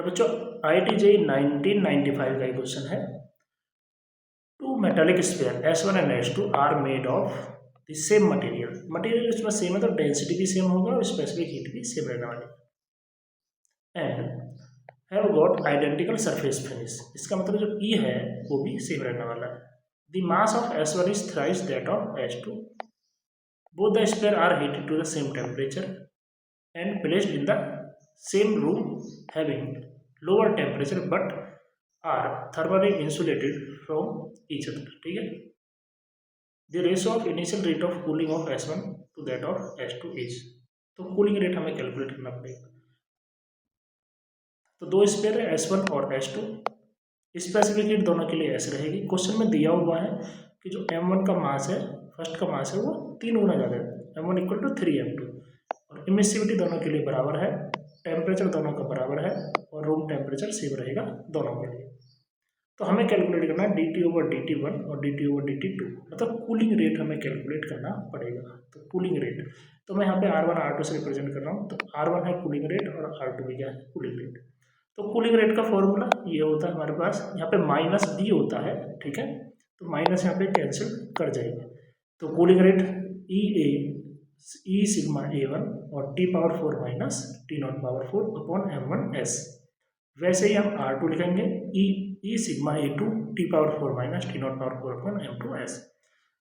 बच्चों IIT JEE 1995 का एक क्वेश्चन है। Two metallic sphere S1 and S2 are made of the same material. Material इसमें same है तो डेंसिटी भी सेम होगा और स्पेसिफिक हीट भी सेम रहने वाली है। And have got identical surface finish. इसका मतलब जो E है वो भी सेम रहने वाला है। The mass of S1 is thrice that of S2। Both the sphere are heated to the same temperature and placed in the same room having lower temperature but are thermally insulated from each other। ठीक है। The ratio of initial rate of cooling of S1 to that of S2 is, तो cooling rate हमें calculate करना पड़ेगा। तो दो spare है S1 और S2, स्पेसिफिक हीट दोनों के लिए ऐसे रहेगी। क्वेश्चन में दिया हुआ है कि जो M1 का मास है, फर्स्ट का मास है वो 3 गुना ज़्यादा है, M1 इक्वल टू 3M2, और इमिसिविटी दोनों के लिए बराबर है, टेम्परेचर दोनों का बराबर है और रूम टेम्परेचर सेम रहेगा दोनों के लिए। तो हमें कैलकुलेट करना है dT/dT1 और dT/dT2, मतलब कूलिंग रेट हमें कैलकुलेट करना पड़ेगा। तो कूलिंग रेट, तो मैं यहाँ पे R1 R2 से रिप्रेजेंट कर रहा हूँ। तो R1 है कूलिंग रेट और R2 भी क्या है, कूलिंग रेट। तो कूलिंग रेट का फॉर्मूला ये होता है हमारे पास, यहाँ पे -B होता है, ठीक है। तो माइनस यहाँ पे कैंसिल कर जाएगा। तो cooling rate E sigma A1 और T⁴ minus T⁴ upon M1S। वैसे ही हम R2 लिखेंगे E sigma A2 T⁴ minus T⁴ upon M2S।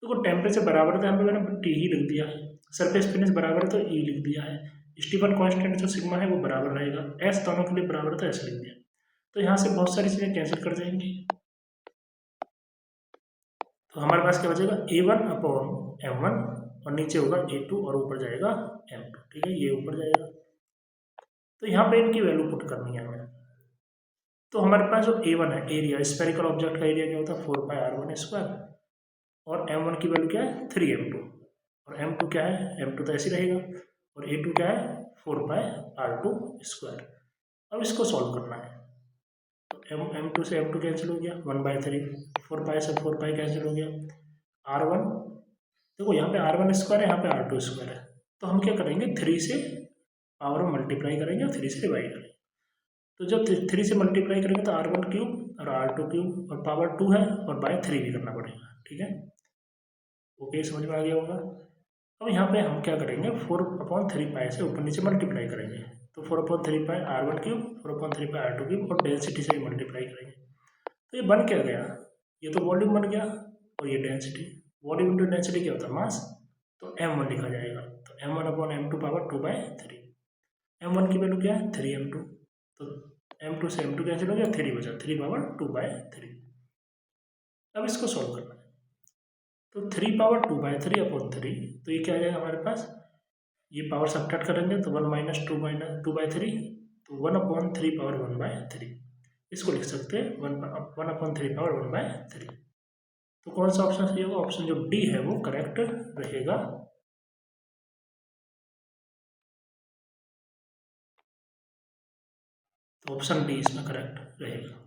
तो टेम्परेचर बराबर था, यहाँ पे मैंने T ही लिख दिया है, सरफेस फिनिश बराबर है तो E लिख दिया है, स्टीफन कांस्टेंट जो सिग्मा है वो बराबर रहेगा, S दोनों के लिए बराबर तो S लिख दिया। तो यहाँ से बहुत सारी चीज़ें कैंसिल कर जाएंगी, तो हमारे पास क्या बचेगा A1 अपॉन M1 और नीचे होगा A2 और ऊपर जाएगा M2, ठीक है, ये ऊपर जाएगा। तो यहाँ पे इनकी वैल्यू पुट करनी है हमें। तो हमारे पास जो A1 है, एरिया, स्फेरिकल ऑब्जेक्ट का एरिया क्या होता है 4πr1², और M1 की वैल्यू क्या है 3M2, और M2 क्या है, M2 तो ऐसे रहेगा, और A2 क्या है 4πr2²। अब इसको सॉल्व करना है। तो M2 से M2 कैंसिल हो गया, 1/3, 4π से 4π कैंसिल हो गया, R1, देखो यहाँ पे R1² है, यहाँ पे R2² है, तो हम क्या करेंगे 3 से पावर में मल्टीप्लाई करेंगे और 3 से डिवाइड करेंगे। तो जब 3 से मल्टीप्लाई करेंगे तो R1³ और R2³ और पावर 2 है और बाय 3 भी करना पड़ेगा, ठीक है। ओके, समझ में आ गया होगा। अब यहाँ पे हम क्या करेंगे 4/3π से ऊपर नीचे मल्टीप्लाई करेंगे, तो 4/3π R1³, 4/3π R2³ और डेंसिटी से भी मल्टीप्लाई करेंगे। तो ये बन क्या गया, ये तो वॉल्यूम बन गया और ये डेंसिटी। वॉल्यूम इंटू डेंसिटी क्या होता है, मास, तो M1 लिखा जाएगा। तो M1 upon M2 power 2/3। M1 की वैल्यू क्या है 3M2, तो M2 से M2 कैंसिल हो गया, 3 बचा, 3/2/3। अब इसको सॉल्व करना है, तो 3/2/3 अपॉन 3, तो ये क्या आ जाएगा हमारे पास, ये पावर सब्ट्रैक्ट करेंगे तो 1 - 2/3, तो 1/3 पावर 1/3, इसको लिख सकते हैं 1/3 पावर 1/3। तो कौन सा ऑप्शन सही होगा, ऑप्शन जो डी है वो करेक्ट रहेगा। तो ऑप्शन डी इसमें करेक्ट रहेगा।